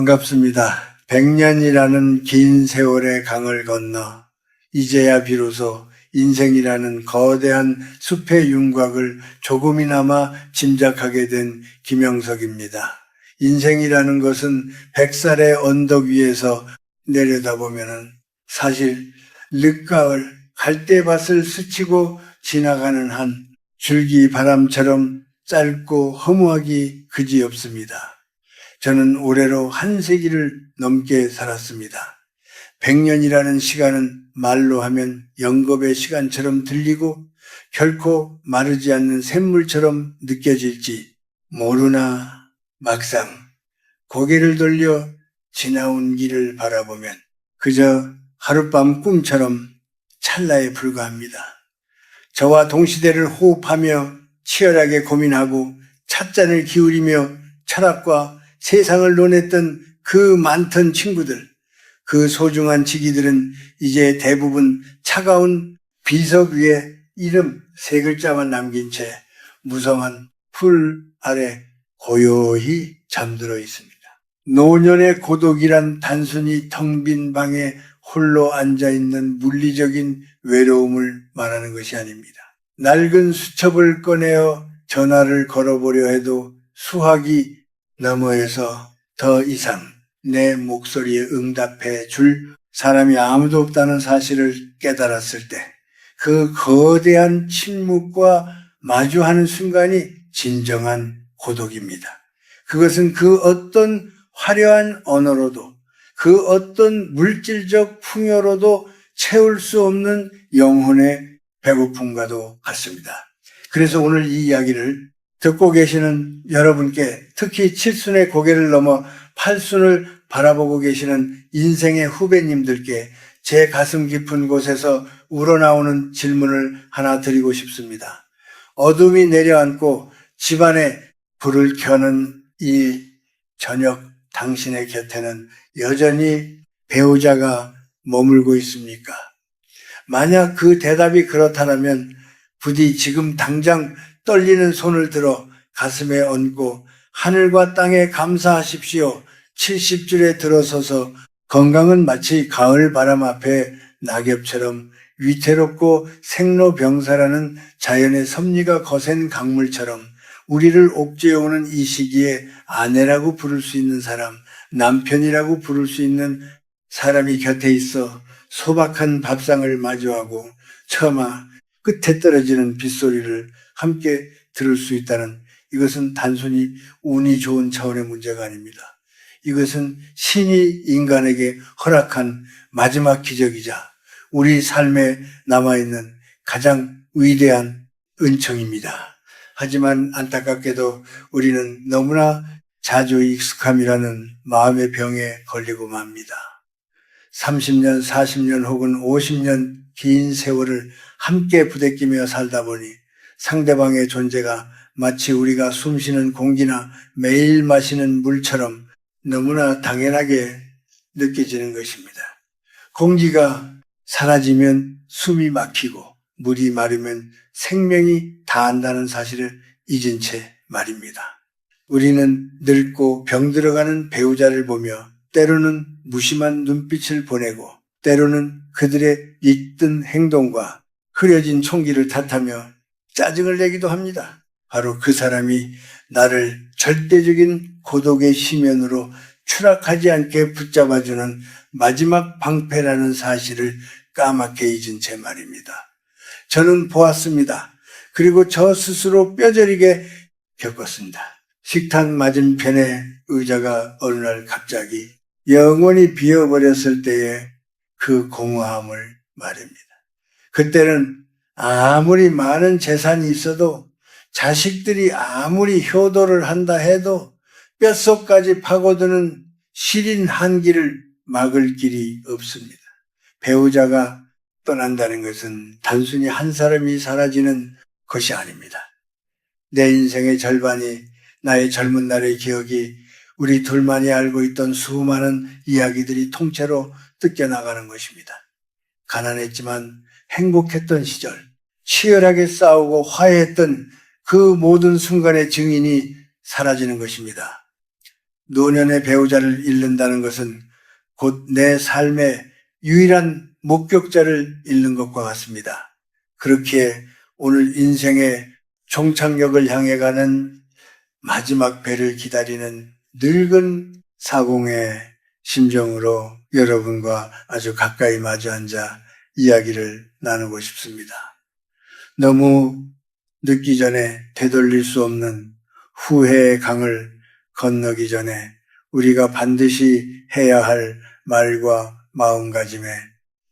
반갑습니다. 100년이라는 긴 세월의 강을 건너 이제야 비로소 인생이라는 거대한 숲의 윤곽을 조금이나마 짐작하게 된 김영석입니다. 인생이라는 것은 100살의 언덕 위에서 내려다보면 사실 늦가을 갈대밭을 스치고 지나가는 한 줄기 바람처럼 짧고 허무하기 그지없습니다. 저는 올해로 한 세기를 넘게 살았습니다. 100년이라는 시간은 말로 하면 영겁의 시간처럼 들리고 결코 마르지 않는 샘물처럼 느껴질지 모르나 막상 고개를 돌려 지나온 길을 바라보면 그저 하룻밤 꿈처럼 찰나에 불과합니다. 저와 동시대를 호흡하며 치열하게 고민하고 찻잔을 기울이며 철학과 세상을 논했던 그 많던 친구들, 그 소중한 지기들은 이제 대부분 차가운 비석 위에 이름 3글자만 남긴 채 무성한 풀 아래 고요히 잠들어 있습니다. 노년의 고독이란 단순히 텅 빈 방에 홀로 앉아있는 물리적인 외로움을 말하는 것이 아닙니다. 낡은 수첩을 꺼내어 전화를 걸어보려 해도 수화기 너머에서 더 이상 내 목소리에 응답해 줄 사람이 아무도 없다는 사실을 깨달았을 때 그 거대한 침묵과 마주하는 순간이 진정한 고독입니다. 그것은 그 어떤 화려한 언어로도 그 어떤 물질적 풍요로도 채울 수 없는 영혼의 배고픔과도 같습니다. 그래서 오늘 이 이야기를 듣고 계시는 여러분께 특히 7순의 고개를 넘어 8순을 바라보고 계시는 인생의 후배님들께 제 가슴 깊은 곳에서 우러나오는 질문을 하나 드리고 싶습니다. 어둠이 내려앉고 집안에 불을 켜는 이 저녁 당신의 곁에는 여전히 배우자가 머물고 있습니까? 만약 그 대답이 그렇다면 부디 지금 당장 떨리는 손을 들어 가슴에 얹고 하늘과 땅에 감사하십시오. 70줄에 들어서서 건강은 마치 가을 바람 앞에 낙엽처럼 위태롭고 생로병사라는 자연의 섭리가 거센 강물처럼 우리를 옥죄어오는 이 시기에 아내라고 부를 수 있는 사람, 남편이라고 부를 수 있는 사람이 곁에 있어 소박한 밥상을 마주하고 처마 끝에 떨어지는 빗소리를 함께 들을 수 있다는 이것은 단순히 운이 좋은 차원의 문제가 아닙니다. 이것은 신이 인간에게 허락한 마지막 기적이자 우리 삶에 남아있는 가장 위대한 은총입니다. 하지만 안타깝게도 우리는 너무나 자주 익숙함이라는 마음의 병에 걸리고 맙니다. 30년, 40년 혹은 50년 긴 세월을 함께 부대끼며 살다 보니 상대방의 존재가 마치 우리가 숨쉬는 공기나 매일 마시는 물처럼 너무나 당연하게 느껴지는 것입니다. 공기가 사라지면 숨이 막히고 물이 마르면 생명이 다한다는 사실을 잊은 채 말입니다. 우리는 늙고 병들어가는 배우자를 보며 때로는 무심한 눈빛을 보내고 때로는 그들의 잇든 행동과 흐려진 총기를 탓하며 짜증을 내기도 합니다. 바로 그 사람이 나를 절대적인 고독의 심연으로 추락하지 않게 붙잡아주는 마지막 방패라는 사실을 까맣게 잊은 채 말입니다. 저는 보았습니다. 그리고 저 스스로 뼈저리게 겪었습니다. 식탁 맞은편에 의자가 어느 날 갑자기 영원히 비어버렸을 때의 그 공허함을 말입니다. 그때는 아무리 많은 재산이 있어도 자식들이 아무리 효도를 한다 해도 뼛속까지 파고드는 시린 한기를 막을 길이 없습니다. 배우자가 떠난다는 것은 단순히 한 사람이 사라지는 것이 아닙니다. 내 인생의 절반이 나의 젊은 날의 기억이 우리 둘만이 알고 있던 수많은 이야기들이 통째로 뜯겨나가는 것입니다. 가난했지만 행복했던 시절, 치열하게 싸우고 화해했던 그 모든 순간의 증인이 사라지는 것입니다. 노년의 배우자를 잃는다는 것은 곧 내 삶의 유일한 목격자를 잃는 것과 같습니다. 그렇기에 오늘 인생의 종착역을 향해 가는 마지막 배를 기다리는 늙은 사공의 심정으로 여러분과 아주 가까이 마주 앉아 이야기를 나누고 싶습니다. 너무 늦기 전에 되돌릴 수 없는 후회의 강을 건너기 전에 우리가 반드시 해야 할 말과 마음가짐에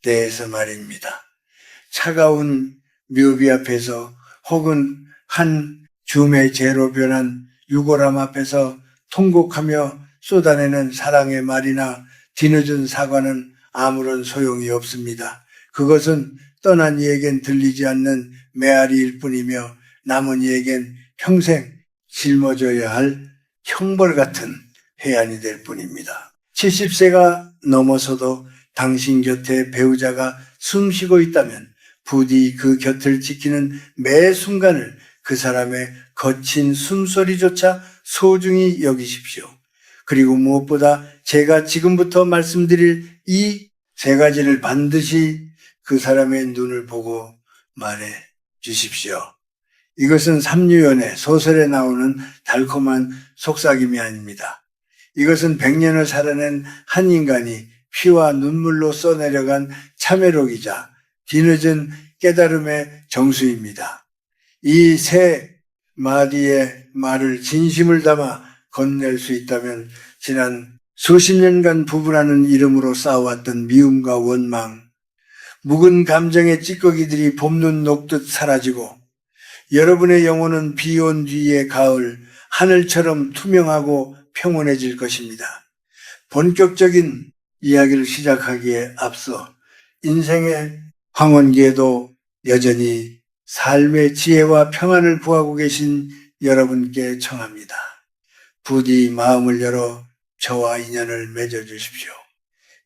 대해서 말입니다. 차가운 묘비 앞에서 혹은 한 줌의 재로 변한 유골함 앞에서 통곡하며 쏟아내는 사랑의 말이나 뒤늦은 사과는 아무런 소용이 없습니다. 그것은 떠난 이에겐 들리지 않는 메아리일 뿐이며 남은 이에겐 평생 짊어져야 할 형벌 같은 해안이 될 뿐입니다. 70세가 넘어서도 당신 곁에 배우자가 숨쉬고 있다면 부디 그 곁을 지키는 매 순간을 그 사람의 거친 숨소리조차 소중히 여기십시오. 그리고 무엇보다 제가 지금부터 말씀드릴 이 세 가지를 반드시 그 사람의 눈을 보고 말해 주십시오. 이것은 삼류연의 소설에 나오는 달콤한 속삭임이 아닙니다. 이것은 100년을 살아낸 한 인간이 피와 눈물로 써내려간 참회록이자 뒤늦은 깨달음의 정수입니다. 이 세 마디의 말을 진심을 담아 건넬 수 있다면 지난 수십 년간 부부라는 이름으로 싸워왔던 미움과 원망, 묵은 감정의 찌꺼기들이 봄눈 녹듯 사라지고 여러분의 영혼은 비 온 뒤의 가을, 하늘처럼 투명하고 평온해질 것입니다. 본격적인 이야기를 시작하기에 앞서 인생의 황혼기에도 여전히 삶의 지혜와 평안을 구하고 계신 여러분께 청합니다. 부디 마음을 열어 저와 인연을 맺어 주십시오.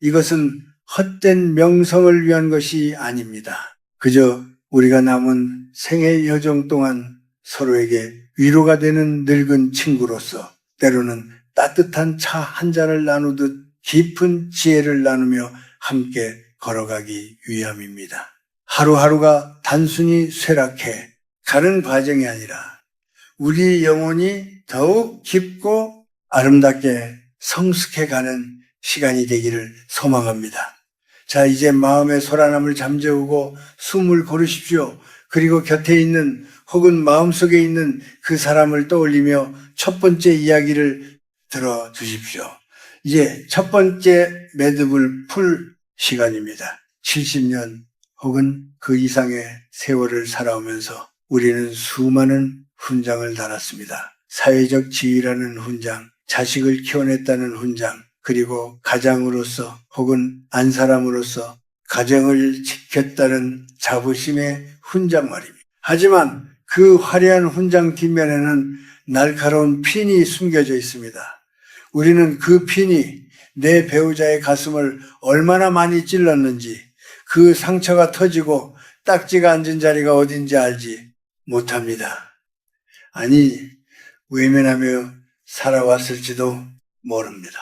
이것은 헛된 명성을 위한 것이 아닙니다. 그저 우리가 남은 생애 여정 동안 서로에게 위로가 되는 늙은 친구로서 때로는 따뜻한 차 한 잔을 나누듯 깊은 지혜를 나누며 함께 걸어가기 위함입니다. 하루하루가 단순히 쇠락해 가는 과정이 아니라 우리 영혼이 더욱 깊고 아름답게 성숙해가는 시간이 되기를 소망합니다. 자, 이제 마음의 소란함을 잠재우고 숨을 고르십시오. 그리고 곁에 있는 혹은 마음속에 있는 그 사람을 떠올리며 첫 번째 이야기를 들어주십시오. 이제 첫 번째 매듭을 풀 시간입니다. 70년 혹은 그 이상의 세월을 살아오면서 우리는 수많은 훈장을 달았습니다. 사회적 지위라는 훈장, 자식을 키워냈다는 훈장, 그리고 가장으로서 혹은 안사람으로서 가정을 지켰다는 자부심의 훈장 말입니다. 하지만 그 화려한 훈장 뒷면에는 날카로운 핀이 숨겨져 있습니다. 우리는 그 핀이 내 배우자의 가슴을 얼마나 많이 찔렀는지, 그 상처가 터지고 딱지가 앉은 자리가 어딘지 알지 못합니다. 아니, 외면하며 살아왔을지도 모릅니다.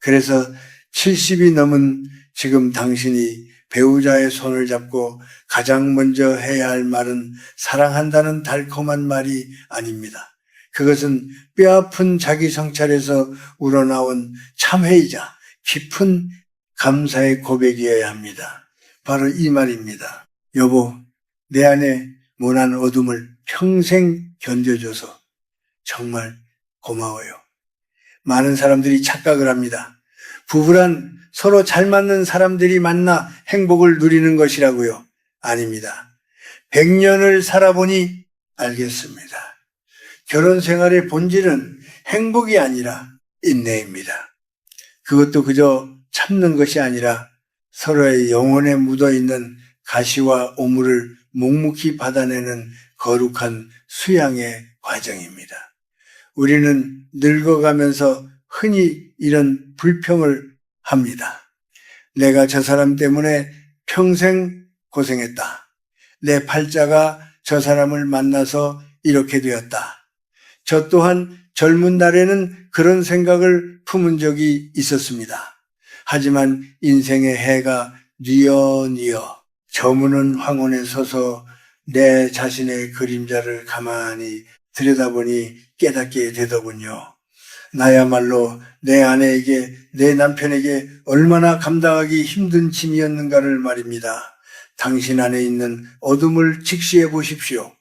그래서 70이 넘은 지금 당신이 배우자의 손을 잡고 가장 먼저 해야 할 말은 사랑한다는 달콤한 말이 아닙니다. 그것은 뼈아픈 자기 성찰에서 우러나온 참회이자 깊은 감사의 고백이어야 합니다. 바로 이 말입니다. 여보, 내 안에 모난 어둠을 평생 견뎌줘서 정말 고마워요. 많은 사람들이 착각을 합니다. 부부란 서로 잘 맞는 사람들이 만나 행복을 누리는 것이라고요. 아닙니다. 100년을 살아보니 알겠습니다. 결혼 생활의 본질은 행복이 아니라 인내입니다. 그것도 그저 참는 것이 아니라 서로의 영혼에 묻어있는 가시와 오물을 묵묵히 받아내는 거룩한 수양의 과정입니다. 우리는 늙어가면서 흔히 이런 불평을 합니다. 내가 저 사람 때문에 평생 고생했다. 내 팔자가 저 사람을 만나서 이렇게 되었다. 저 또한 젊은 날에는 그런 생각을 품은 적이 있었습니다. 하지만 인생의 해가 뉘어뉘어 저무는 황혼에 서서 내 자신의 그림자를 가만히 들여다보니 깨닫게 되더군요. 나야말로 내 아내에게, 내 남편에게 얼마나 감당하기 힘든 짐이었는가를 말입니다. 당신 안에 있는 어둠을 직시해 보십시오.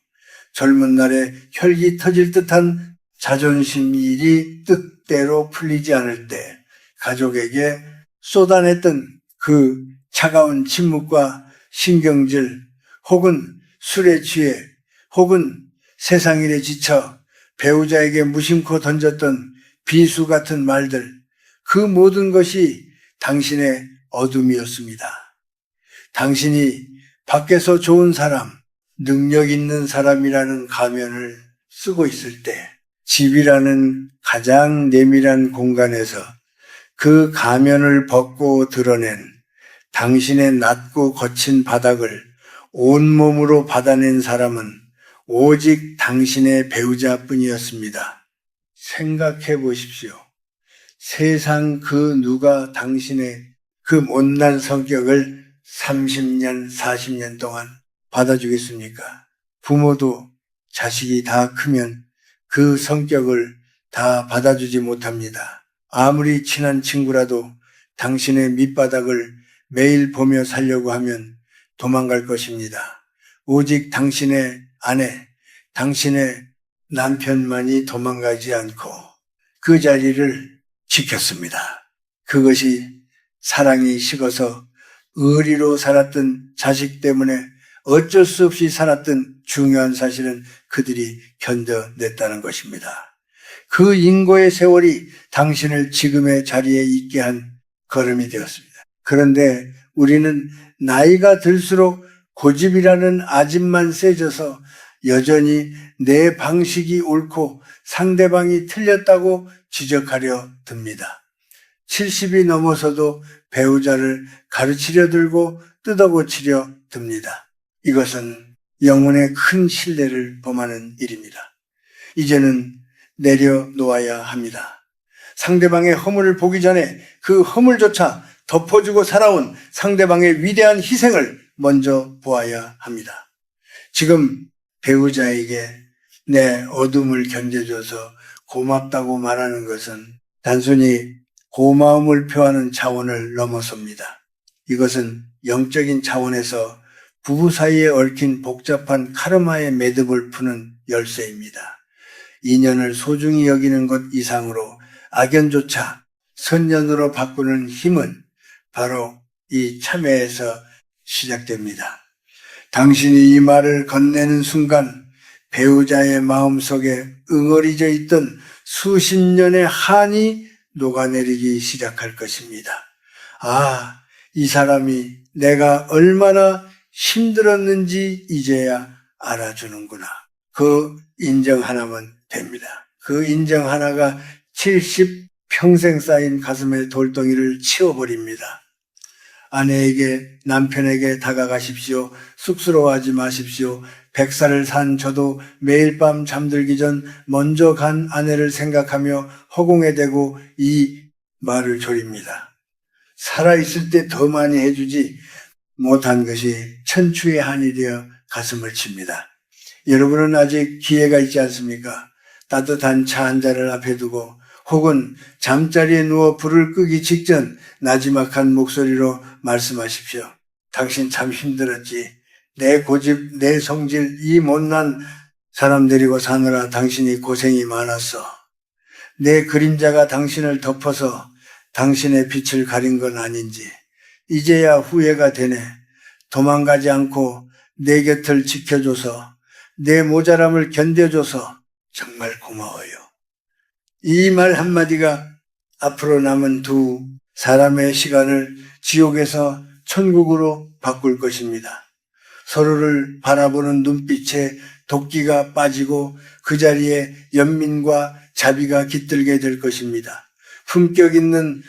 젊은 날에 혈기 터질 듯한 자존심이 뜻대로 풀리지 않을 때 가족에게 쏟아냈던 그 차가운 침묵과 신경질, 혹은 술에 취해, 혹은 세상 일에 지쳐 배우자에게 무심코 던졌던 비수 같은 말들, 그 모든 것이 당신의 어둠이었습니다. 당신이 밖에서 좋은 사람, 능력 있는 사람이라는 가면을 쓰고 있을 때 집이라는 가장 내밀한 공간에서 그 가면을 벗고 드러낸 당신의 낮고 거친 바닥을 온몸으로 받아낸 사람은 오직 당신의 배우자뿐이었습니다. 생각해 보십시오. 세상 그 누가 당신의 그 못난 성격을 30년, 40년 동안 받아주겠습니까? 부모도 자식이 다 크면 그 성격을 다 받아주지 못합니다. 아무리 친한 친구라도 당신의 밑바닥을 매일 보며 살려고 하면 도망갈 것입니다. 오직 당신의 아내, 당신의 남편만이 도망가지 않고 그 자리를 지켰습니다. 그것이 사랑이 식어서 의리로 살았던 자식 때문에 어쩔 수 없이 살았던 중요한 사실은 그들이 견뎌냈다는 것입니다. 그 인고의 세월이 당신을 지금의 자리에 있게 한 걸음이 되었습니다. 그런데 우리는 나이가 들수록 고집이라는 아집만 세져서 여전히 내 방식이 옳고 상대방이 틀렸다고 지적하려 듭니다. 70이 넘어서도 배우자를 가르치려 들고 뜯어고치려 듭니다. 이것은 영혼의 큰 신뢰를 범하는 일입니다. 이제는 내려놓아야 합니다. 상대방의 허물을 보기 전에 그 허물조차 덮어주고 살아온 상대방의 위대한 희생을 먼저 보아야 합니다. 지금 배우자에게 내 어둠을 견뎌줘서 고맙다고 말하는 것은 단순히 고마움을 표하는 차원을 넘어섭니다. 이것은 영적인 차원에서 부부 사이에 얽힌 복잡한 카르마의 매듭을 푸는 열쇠입니다. 인연을 소중히 여기는 것 이상으로 악연조차 선연으로 바꾸는 힘은 바로 이 참회에서 시작됩니다. 당신이 이 말을 건네는 순간 배우자의 마음속에 응어리져 있던 수십 년의 한이 녹아내리기 시작할 것입니다. 아, 이 사람이 내가 얼마나 힘들었는지 이제야 알아주는구나. 그 인정 하나면 됩니다. 그 인정 하나가 70평생 쌓인 가슴의 돌덩이를 치워버립니다. 아내에게, 남편에게 다가가십시오. 쑥스러워하지 마십시오. 100살을 산 저도 매일 밤 잠들기 전 먼저 간 아내를 생각하며 허공에 대고 이 말을 졸입니다. 살아있을 때 더 많이 해주지 못한 것이 천추의 한이 되어 가슴을 칩니다. 여러분은 아직 기회가 있지 않습니까? 따뜻한 차 한 잔을 앞에 두고 혹은 잠자리에 누워 불을 끄기 직전 나지막한 목소리로 말씀하십시오. 당신 참 힘들었지. 내 고집, 내 성질, 이 못난 사람 데리고 사느라 당신이 고생이 많았어. 내 그림자가 당신을 덮어서 당신의 빛을 가린 건 아닌지 이제야 후회가 되네. 도망가지 않고 내 곁을 지켜줘서 내 모자람을 견뎌줘서 정말 고마워요. 이 말 한마디가 앞으로 남은 두 사람의 시간을 지옥에서 천국으로 바꿀 것입니다. 서로를 바라보는 눈빛에 도끼가 빠지고 그 자리에 연민과 자비가 깃들게 될 것입니다. 품격 있는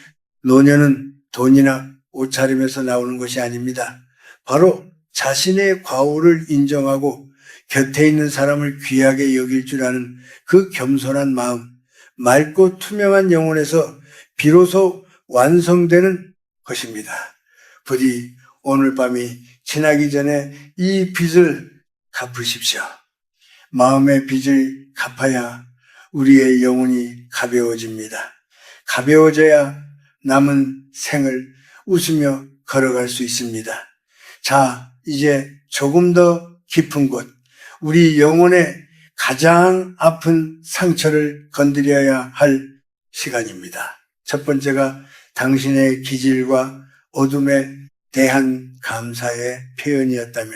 노년은 돈이나 옷차림에서 나오는 것이 아닙니다. 바로 자신의 과오를 인정하고 곁에 있는 사람을 귀하게 여길 줄 아는 그 겸손한 마음, 맑고 투명한 영혼에서 비로소 완성되는 것입니다. 부디 오늘 밤이 지나기 전에 이 빚을 갚으십시오. 마음의 빚을 갚아야 우리의 영혼이 가벼워집니다. 가벼워져야 남은 생을 웃으며 걸어갈 수 있습니다. 자, 이제 조금 더 깊은 곳, 우리 영혼의 가장 아픈 상처를 건드려야 할 시간입니다. 첫 번째가 당신의 기질과 어둠에 대한 감사의 표현이었다면,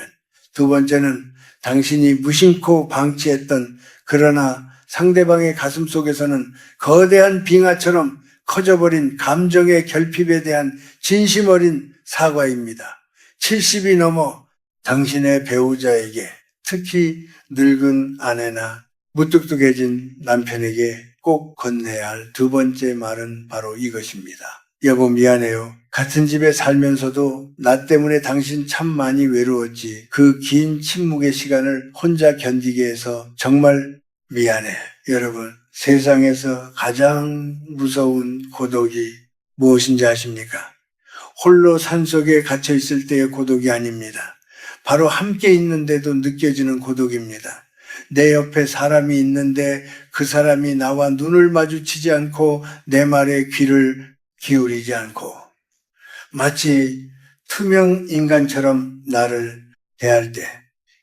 두 번째는 당신이 무심코 방치했던 그러나 상대방의 가슴 속에서는 거대한 빙하처럼 커져버린 감정의 결핍에 대한 진심 어린 사과입니다. 70이 넘어 당신의 배우자에게, 특히 늙은 아내나 무뚝뚝해진 남편에게 꼭 건네야 할 두 번째 말은 바로 이것입니다. 여보, 미안해요. 같은 집에 살면서도 나 때문에 당신 참 많이 외로웠지. 그 긴 침묵의 시간을 혼자 견디게 해서 정말 미안해. 여러분, 세상에서 가장 무서운 고독이 무엇인지 아십니까? 홀로 산속에 갇혀 있을 때의 고독이 아닙니다. 바로 함께 있는데도 느껴지는 고독입니다. 내 옆에 사람이 있는데 그 사람이 나와 눈을 마주치지 않고 내 말에 귀를 기울이지 않고 마치 투명 인간처럼 나를 대할 때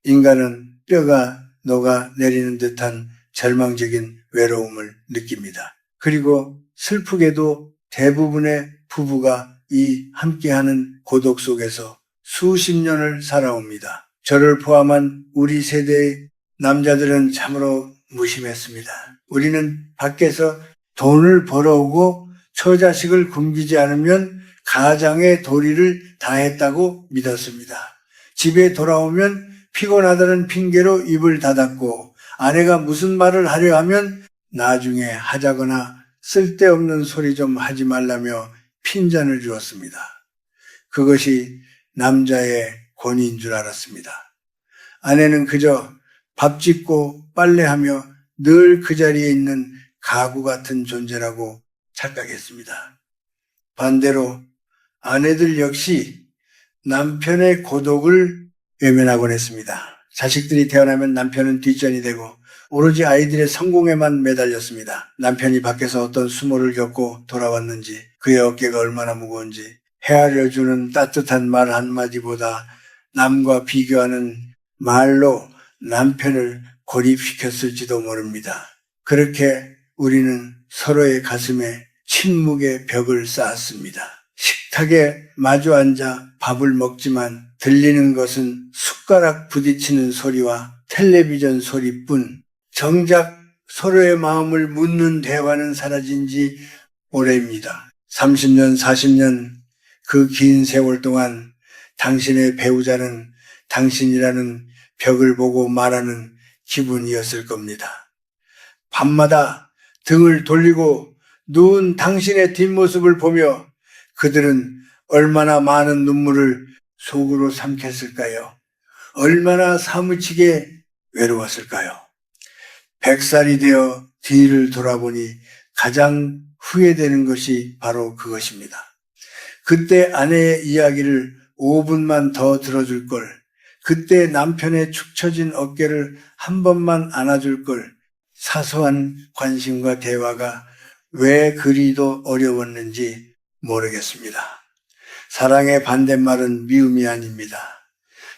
인간은 뼈가 녹아 내리는 듯한 절망적인 외로움을 느낍니다. 그리고 슬프게도 대부분의 부부가 이 함께하는 고독 속에서 수십 년을 살아옵니다. 저를 포함한 우리 세대의 남자들은 참으로 무심했습니다. 우리는 밖에서 돈을 벌어오고 처자식을 굶기지 않으면 가장의 도리를 다했다고 믿었습니다. 집에 돌아오면 피곤하다는 핑계로 입을 닫았고 아내가 무슨 말을 하려 하면 나중에 하자거나 쓸데없는 소리 좀 하지 말라며 핀잔을 주었습니다. 그것이 남자의 권위인 줄 알았습니다. 아내는 그저 밥 짓고 빨래하며 늘 그 자리에 있는 가구 같은 존재라고 착각했습니다. 반대로 아내들 역시 남편의 고독을 외면하곤 했습니다. 자식들이 태어나면 남편은 뒷전이 되고 오로지 아이들의 성공에만 매달렸습니다. 남편이 밖에서 어떤 수모를 겪고 돌아왔는지, 그의 어깨가 얼마나 무거운지 헤아려주는 따뜻한 말 한마디보다 남과 비교하는 말로 남편을 고립시켰을지도 모릅니다. 그렇게 우리는 서로의 가슴에 침묵의 벽을 쌓았습니다. 식탁에 마주 앉아 밥을 먹지만 들리는 것은 숟가락 부딪히는 소리와 텔레비전 소리뿐, 정작 서로의 마음을 묻는 대화는 사라진 지 오래입니다. 30년, 40년 그 긴 세월 동안 당신의 배우자는 당신이라는 벽을 보고 말하는 기분이었을 겁니다. 밤마다 등을 돌리고 누운 당신의 뒷모습을 보며 그들은 얼마나 많은 눈물을 속으로 삼켰을까요? 얼마나 사무치게 외로웠을까요? 100살이 되어 뒤를 돌아보니 가장 후회되는 것이 바로 그것입니다. 그때 아내의 이야기를 5분만 더 들어줄 걸, 그때 남편의 축 처진 어깨를 한 번만 안아줄 걸, 사소한 관심과 대화가 왜 그리도 어려웠는지 모르겠습니다. 사랑의 반대말은 미움이 아닙니다.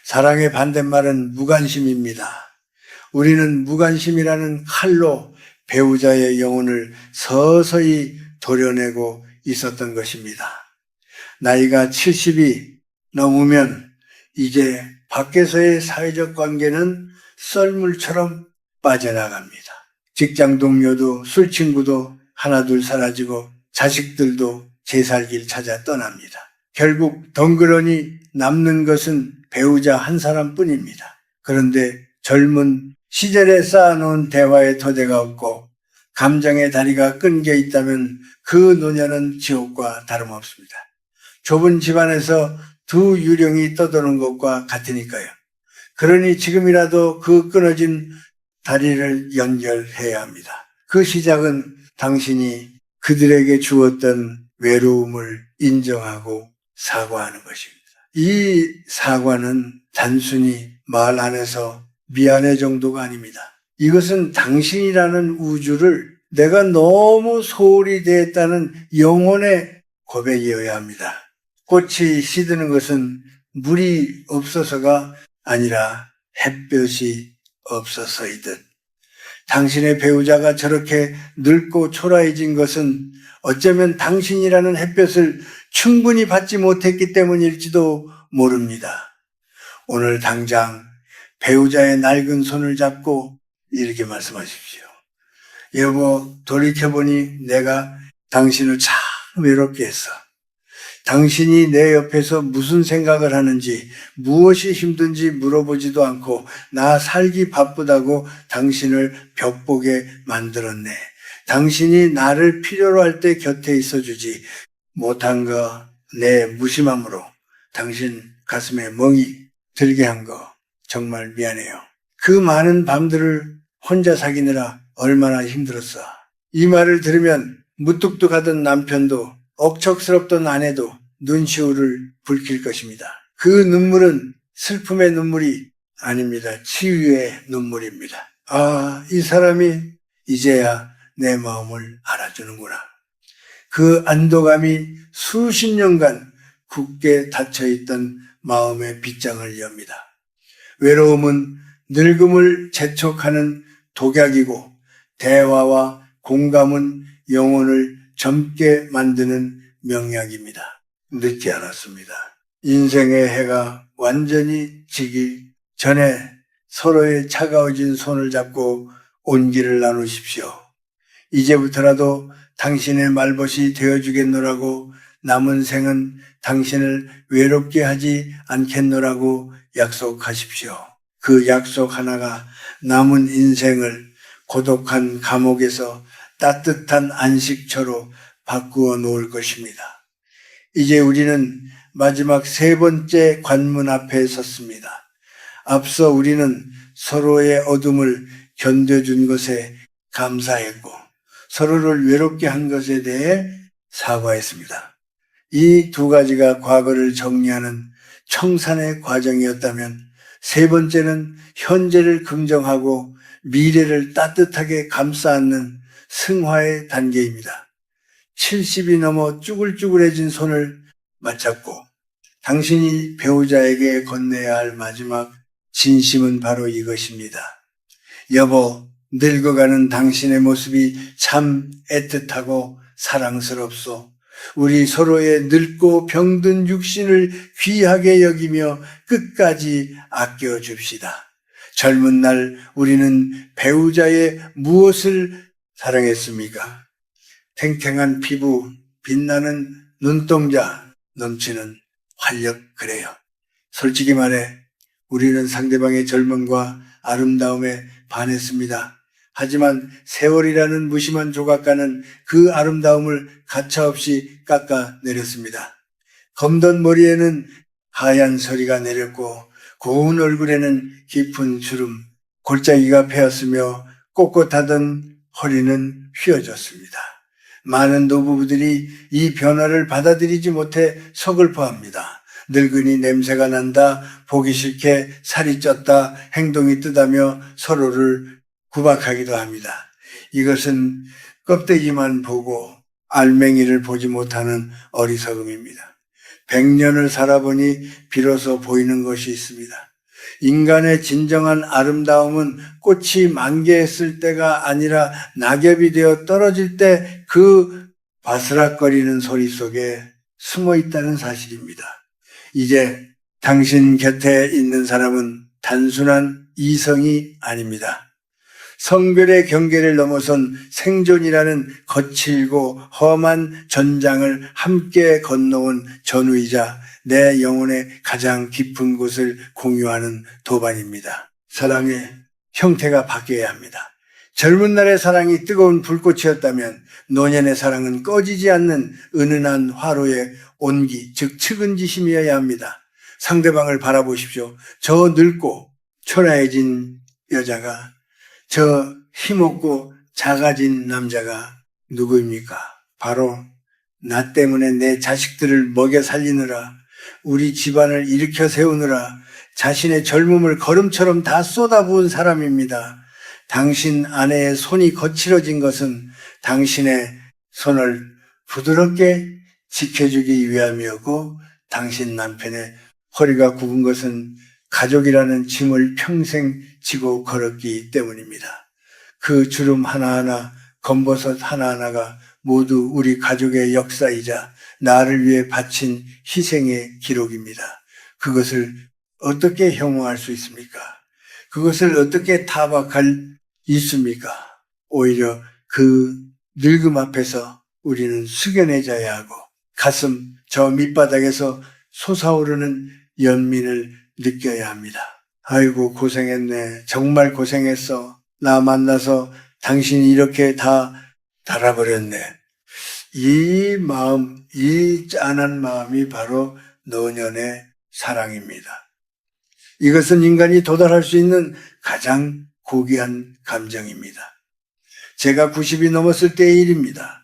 사랑의 반대말은 무관심입니다. 우리는 무관심이라는 칼로 배우자의 영혼을 서서히 도려내고 있었던 것입니다. 나이가 70이 넘으면 이제 밖에서의 사회적 관계는 썰물처럼 빠져나갑니다. 직장 동료도 술 친구도 하나둘 사라지고 자식들도 제 살 길 찾아 떠납니다. 결국 덩그러니 남는 것은 배우자 한 사람뿐입니다. 그런데 젊은 시절에 쌓아놓은 대화의 토대가 없고 감정의 다리가 끊겨 있다면 그 노년은 지옥과 다름없습니다. 좁은 집안에서 두 유령이 떠도는 것과 같으니까요. 그러니 지금이라도 그 끊어진 다리를 연결해야 합니다. 그 시작은 당신이 그들에게 주었던 외로움을 인정하고 사과하는 것입니다. 이 사과는 단순히 말 안에서 미안해 정도가 아닙니다. 이것은 당신이라는 우주를 내가 너무 소홀히 대했다는 영혼의 고백이어야 합니다. 꽃이 시드는 것은 물이 없어서가 아니라 햇볕이 없어서이듯 당신의 배우자가 저렇게 늙고 초라해진 것은 어쩌면 당신이라는 햇볕을 충분히 받지 못했기 때문일지도 모릅니다. 오늘 당장 배우자의 낡은 손을 잡고 이렇게 말씀하십시오. 여보, 돌이켜보니 내가 당신을 참 외롭게 했어. 당신이 내 옆에서 무슨 생각을 하는지, 무엇이 힘든지 물어보지도 않고 나 살기 바쁘다고 당신을 벽보게 만들었네. 당신이 나를 필요로 할 때 곁에 있어주지 못한 거 내 무심함으로 당신 가슴에 멍이 들게 한 거 정말 미안해요. 그 많은 밤들을 혼자 사귀느라 얼마나 힘들었어. 이 말을 들으면 무뚝뚝하던 남편도 억척스럽던 아내도 눈시울을 붉힐 것입니다. 그 눈물은 슬픔의 눈물이 아닙니다. 치유의 눈물입니다. 아, 이 사람이 이제야 내 마음을 알아주는구나. 그 안도감이 수십 년간 굳게 닫혀있던 마음의 빗장을 엽니다. 외로움은 늙음을 재촉하는 독약이고 대화와 공감은 영혼을 젊게 만드는 명약입니다. 늦지 않았습니다. 인생의 해가 완전히 지기 전에 서로의 차가워진 손을 잡고 온기를 나누십시오. 이제부터라도 당신의 말벗이 되어주겠노라고 남은 생은 당신을 외롭게 하지 않겠노라고 약속하십시오. 그 약속 하나가 남은 인생을 고독한 감옥에서 따뜻한 안식처로 바꾸어 놓을 것입니다. 이제 우리는 마지막 세 번째 관문 앞에 섰습니다. 앞서 우리는 서로의 어둠을 견뎌준 것에 감사했고 서로를 외롭게 한 것에 대해 사과했습니다. 이 두 가지가 과거를 정리하는 청산의 과정이었다면 세 번째는 현재를 긍정하고 미래를 따뜻하게 감싸 안는 승화의 단계입니다. 70이 넘어 쭈글쭈글해진 손을 맞잡고 당신이 배우자에게 건네야 할 마지막 진심은 바로 이것입니다. 여보, 늙어가는 당신의 모습이 참 애틋하고 사랑스럽소. 우리 서로의 늙고 병든 육신을 귀하게 여기며 끝까지 아껴줍시다. 젊은 날 우리는 배우자의 무엇을 사랑했습니까? 탱탱한 피부, 빛나는 눈동자, 넘치는 활력, 그래요. 솔직히 말해 우리는 상대방의 젊음과 아름다움에 반했습니다. 하지만 세월이라는 무심한 조각가는 그 아름다움을 가차없이 깎아내렸습니다. 검던 머리에는 하얀 서리가 내렸고 고운 얼굴에는 깊은 주름, 골짜기가 패였으며 꼿꼿하던 허리는 휘어졌습니다. 많은 노부부들이 이 변화를 받아들이지 못해 서글퍼합니다. 늙으니 냄새가 난다, 보기 싫게 살이 쪘다, 행동이 뜨다며 서로를 구박하기도 합니다. 이것은 껍데기만 보고 알맹이를 보지 못하는 어리석음입니다. 100년을 살아보니 비로소 보이는 것이 있습니다. 인간의 진정한 아름다움은 꽃이 만개했을 때가 아니라 낙엽이 되어 떨어질 때 그 바스락거리는 소리 속에 숨어 있다는 사실입니다. 이제 당신 곁에 있는 사람은 단순한 이성이 아닙니다. 성별의 경계를 넘어선 생존이라는 거칠고 험한 전장을 함께 건너온 전우이자 내 영혼의 가장 깊은 곳을 공유하는 도반입니다. 사랑의 형태가 바뀌어야 합니다. 젊은 날의 사랑이 뜨거운 불꽃이었다면 노년의 사랑은 꺼지지 않는 은은한 화로의 온기, 즉 측은지심이어야 합니다. 상대방을 바라보십시오. 저 늙고 초라해진 여자가, 저 힘없고 작아진 남자가 누구입니까? 바로 나 때문에 내 자식들을 먹여 살리느라, 우리 집안을 일으켜 세우느라 자신의 젊음을 거름처럼 다 쏟아부은 사람입니다. 당신 아내의 손이 거칠어진 것은 당신의 손을 부드럽게 지켜주기 위함이었고, 당신 남편의 허리가 굽은 것은 가족이라는 짐을 평생 지고 걸었기 때문입니다. 그 주름 하나하나, 검버섯 하나하나가 모두 우리 가족의 역사이자 나를 위해 바친 희생의 기록입니다. 그것을 어떻게 혐오할 수 있습니까? 그것을 어떻게 타박할 있습니까? 오히려 그 늙음 앞에서 우리는 숙연해져야 하고, 가슴 저 밑바닥에서 솟아오르는 연민을 느껴야 합니다. 아이고 고생했네. 정말 고생했어. 나 만나서 당신이 이렇게 다 달아버렸네. 이 마음, 이 짠한 마음이 바로 노년의 사랑입니다. 이것은 인간이 도달할 수 있는 가장 고귀한 감정입니다. 제가 90이 넘었을 때의 일입니다.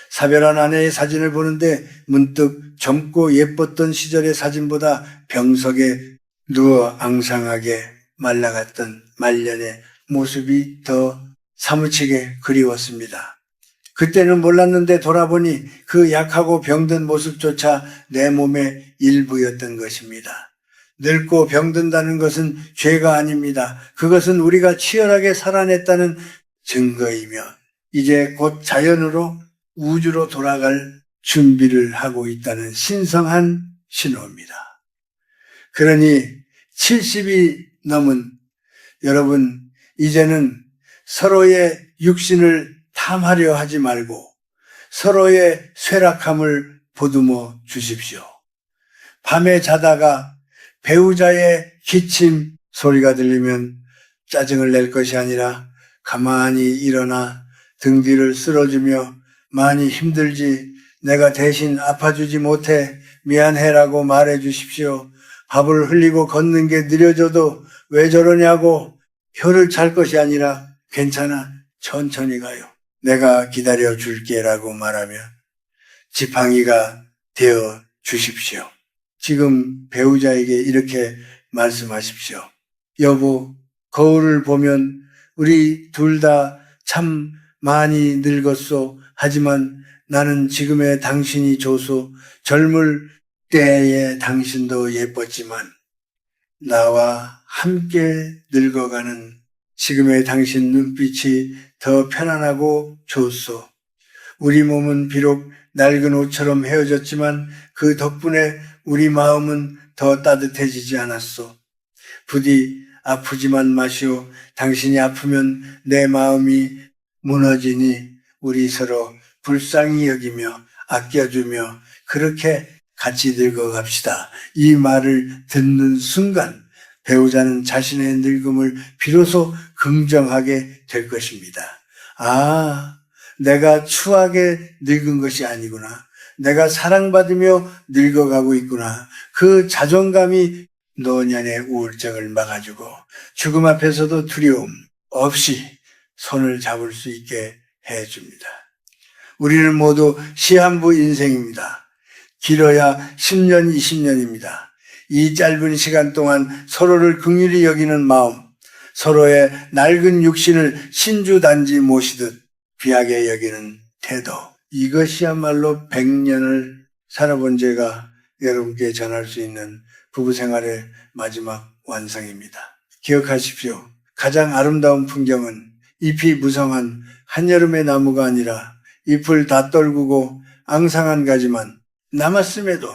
사별한 아내의 사진을 보는데 문득 젊고 예뻤던 시절의 사진보다 병석에 누워 앙상하게 말라갔던 말년의 모습이 더 사무치게 그리웠습니다. 그때는 몰랐는데 돌아보니 그 약하고 병든 모습조차 내 몸의 일부였던 것입니다. 늙고 병든다는 것은 죄가 아닙니다. 그것은 우리가 치열하게 살아냈다는 증거이며 이제 곧 자연으로 우주로 돌아갈 준비를 하고 있다는 신성한 신호입니다. 그러니 70이 넘은 여러분, 이제는 서로의 육신을 탐하려 하지 말고 서로의 쇠락함을 보듬어 주십시오. 밤에 자다가 배우자의 기침 소리가 들리면 짜증을 낼 것이 아니라 가만히 일어나 등 뒤를 쓸어주며 많이 힘들지, 내가 대신 아파주지 못해 미안해라고 말해 주십시오. 밥을 흘리고 걷는 게 느려져도 왜 저러냐고 혀를 찰 것이 아니라 괜찮아, 천천히 가요. 내가 기다려 줄게라고 말하며 지팡이가 되어 주십시오. 지금 배우자에게 이렇게 말씀하십시오. 여보, 거울을 보면 우리 둘 다 참 많이 늙었소. 하지만 나는 지금의 당신이 좋소. 젊을 때의 당신도 예뻤지만 나와 함께 늙어가는 지금의 당신 눈빛이 더 편안하고 좋소. 우리 몸은 비록 낡은 옷처럼 헤어졌지만 그 덕분에 우리 마음은 더 따뜻해지지 않았소. 부디 아프지만 마시오. 당신이 아프면 내 마음이 무너지니 우리 서로 불쌍히 여기며 아껴주며 그렇게 같이 늙어갑시다. 이 말을 듣는 순간 배우자는 자신의 늙음을 비로소 긍정하게 될 것입니다. 아, 내가 추하게 늙은 것이 아니구나. 내가 사랑받으며 늙어가고 있구나. 그 자존감이 노년의 우울증을 막아주고 죽음 앞에서도 두려움 없이 손을 잡을 수 있게 해줍니다. 우리는 모두 시한부 인생입니다. 길어야 10년, 20년입니다. 이 짧은 시간 동안 서로를 긍휼히 여기는 마음, 서로의 낡은 육신을 신주단지 모시듯 귀하게 여기는 태도, 이것이야말로 100년을 살아본 제가 여러분께 전할 수 있는 부부생활의 마지막 완성입니다. 기억하십시오. 가장 아름다운 풍경은 잎이 무성한 한여름의 나무가 아니라 잎을 다 떨구고 앙상한 가지만 남았음에도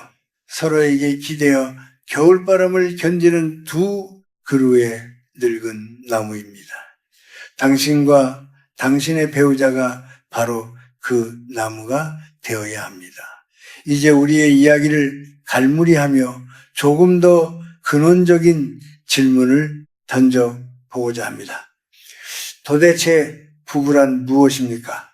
서로에게 기대어 겨울바람을 견디는 두 그루의 늙은 나무입니다. 당신과 당신의 배우자가 바로 그 나무가 되어야 합니다. 이제 우리의 이야기를 갈무리하며 조금 더 근원적인 질문을 던져보고자 합니다. 도대체 부부란 무엇입니까?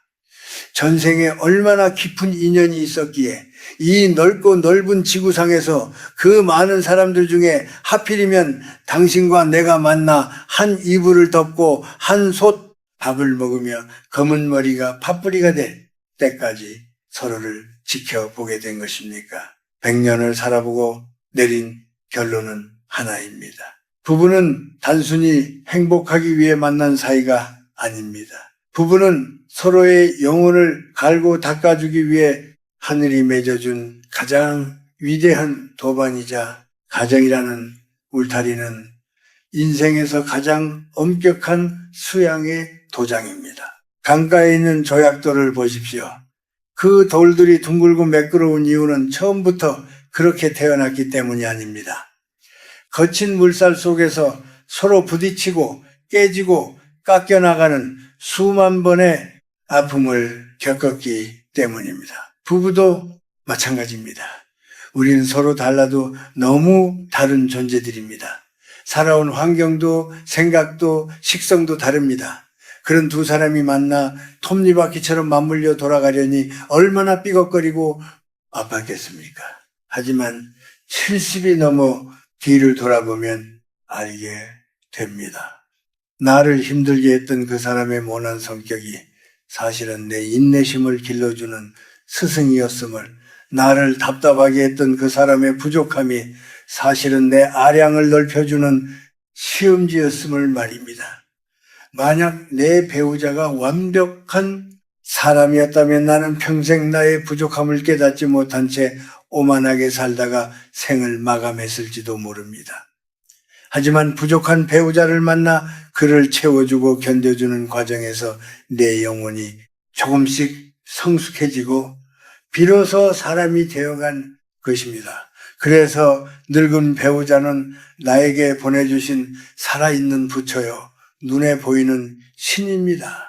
전생에 얼마나 깊은 인연이 있었기에 이 넓고 넓은 지구상에서 그 많은 사람들 중에 하필이면 당신과 내가 만나 한 이불을 덮고 한 솥 밥을 먹으며 검은 머리가 팥뿌리가 될 때까지 서로를 지켜보게 된 것입니까? 100년을 살아보고 내린 결론은 하나입니다. 부부는 단순히 행복하기 위해 만난 사이가 아닙니다. 부부는 서로의 영혼을 갈고 닦아주기 위해 하늘이 맺어준 가장 위대한 도반이자 가정이라는 울타리는 인생에서 가장 엄격한 수양의 도장입니다. 강가에 있는 조약돌을 보십시오. 그 돌들이 둥글고 매끄러운 이유는 처음부터 그렇게 태어났기 때문이 아닙니다. 거친 물살 속에서 서로 부딪히고 깨지고 깎여나가는 수만 번의 아픔을 겪었기 때문입니다. 부부도 마찬가지입니다. 우리는 서로 달라도 너무 다른 존재들입니다. 살아온 환경도 생각도 식성도 다릅니다. 그런 두 사람이 만나 톱니바퀴처럼 맞물려 돌아가려니 얼마나 삐걱거리고 아팠겠습니까? 하지만 70이 넘어 뒤를 돌아보면 알게 됩니다. 나를 힘들게 했던 그 사람의 모난 성격이 사실은 내 인내심을 길러주는 스승이었음을, 나를 답답하게 했던 그 사람의 부족함이 사실은 내 아량을 넓혀주는 시험지였음을 말입니다. 만약 내 배우자가 완벽한 사람이었다면 나는 평생 나의 부족함을 깨닫지 못한 채 오만하게 살다가 생을 마감했을지도 모릅니다. 하지만 부족한 배우자를 만나 그를 채워주고 견뎌주는 과정에서 내 영혼이 조금씩 성숙해지고 비로소 사람이 되어간 것입니다. 그래서 늙은 배우자는 나에게 보내주신 살아있는 부처요, 눈에 보이는 신입니다.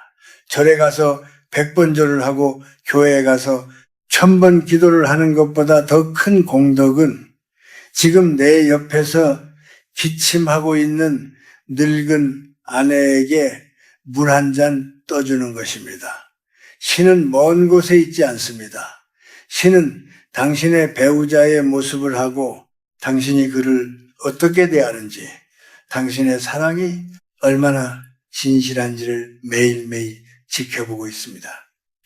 절에 가서 100번 절을 하고 교회에 가서 1000번 기도를 하는 것보다 더 큰 공덕은 지금 내 옆에서 기침하고 있는 늙은 아내에게 물 한 잔 떠주는 것입니다. 신은 먼 곳에 있지 않습니다. 신은 당신의 배우자의 모습을 하고 당신이 그를 어떻게 대하는지, 당신의 사랑이 얼마나 진실한지를 매일매일 지켜보고 있습니다.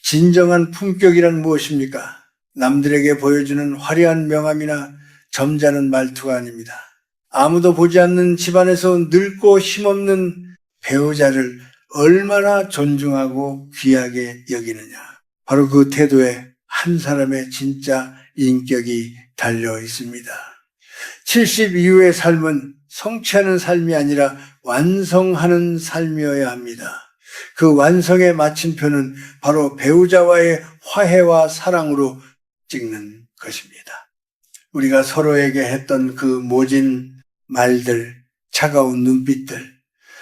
진정한 품격이란 무엇입니까? 남들에게 보여주는 화려한 명함이나 점잖은 말투가 아닙니다. 아무도 보지 않는 집안에서 늙고 힘없는 배우자를 얼마나 존중하고 귀하게 여기느냐. 바로 그 태도에 한 사람의 진짜 인격이 달려 있습니다. 70 이후의 삶은 성취하는 삶이 아니라 완성하는 삶이어야 합니다. 그 완성의 마침표는 바로 배우자와의 화해와 사랑으로 찍는 것입니다. 우리가 서로에게 했던 그 모진 말들, 차가운 눈빛들,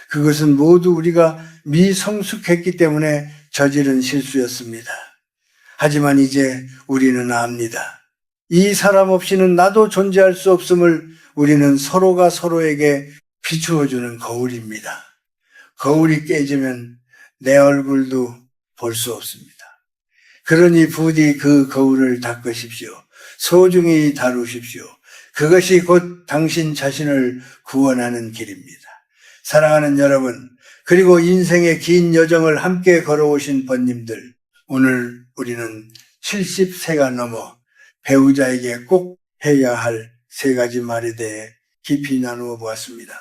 그것은 모두 우리가 미성숙했기 때문에 저지른 실수였습니다. 하지만 이제 우리는 압니다. 이 사람 없이는 나도 존재할 수 없음을 우리는 서로가 서로에게 비추어주는 거울입니다. 거울이 깨지면 내 얼굴도 볼 수 없습니다. 그러니 부디 그 거울을 닦으십시오. 소중히 다루십시오. 그것이 곧 당신 자신을 구원하는 길입니다. 사랑하는 여러분, 그리고 인생의 긴 여정을 함께 걸어오신 번님들, 오늘 우리는 70세가 넘어 배우자에게 꼭 해야 할 3가지 말에 대해 깊이 나누어 보았습니다.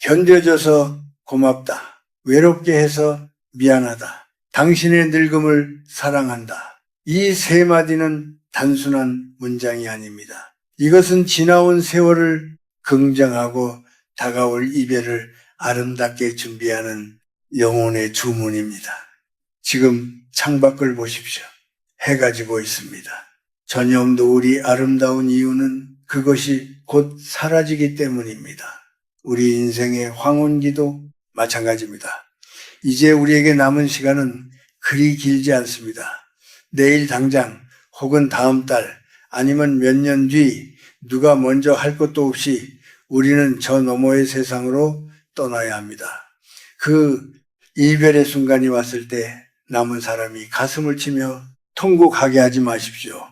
견뎌줘서 고맙다. 외롭게 해서 미안하다. 당신의 늙음을 사랑한다. 이 3마디는 단순한 문장이 아닙니다. 이것은 지나온 세월을 긍정하고 다가올 이별을 아름답게 준비하는 영혼의 주문입니다. 지금 창밖을 보십시오. 해가 지고 있습니다. 저녁도 우리 아름다운 이유는 그것이 곧 사라지기 때문입니다. 우리 인생의 황혼기도 마찬가지입니다. 이제 우리에게 남은 시간은 그리 길지 않습니다. 내일 당장 혹은 다음 달 아니면 몇 년 뒤 누가 먼저 할 것도 없이 우리는 저 너머의 세상으로 떠나야 합니다. 그 이별의 순간이 왔을 때 남은 사람이 가슴을 치며 통곡하게 하지 마십시오.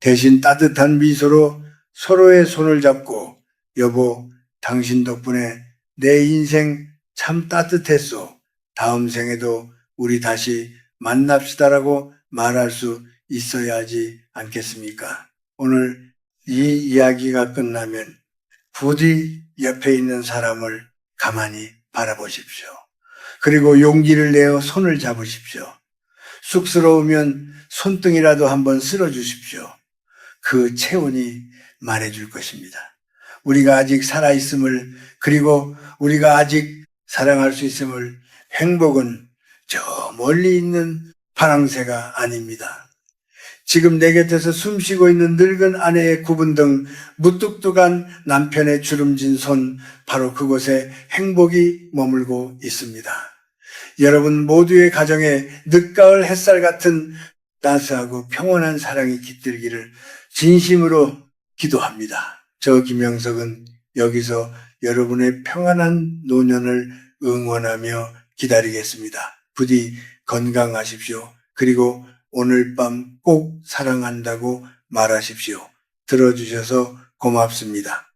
대신 따뜻한 미소로 서로의 손을 잡고 여보, 당신 덕분에 내 인생 참 따뜻했소. 다음 생에도 우리 다시 만납시다라고 말할 수 있어야 하지 않겠습니까? 오늘 이 이야기가 끝나면 부디 옆에 있는 사람을 가만히 바라보십시오. 그리고 용기를 내어 손을 잡으십시오. 쑥스러우면 손등이라도 한번 쓸어주십시오. 그 체온이 말해줄 것입니다. 우리가 아직 살아있음을, 그리고 우리가 아직 사랑할 수 있음을. 행복은 저 멀리 있는 파랑새가 아닙니다. 지금 내 곁에서 숨쉬고 있는 늙은 아내의 구분 등 무뚝뚝한 남편의 주름진 손, 바로 그곳에 행복이 머물고 있습니다. 여러분 모두의 가정에 늦가을 햇살 같은 따스하고 평온한 사랑이 깃들기를 진심으로 기도합니다. 저 김영석은 여기서 여러분의 평안한 노년을 응원하며 기다리겠습니다. 부디 건강하십시오. 그리고 오늘 밤 꼭 사랑한다고 말하십시오. 들어주셔서 고맙습니다.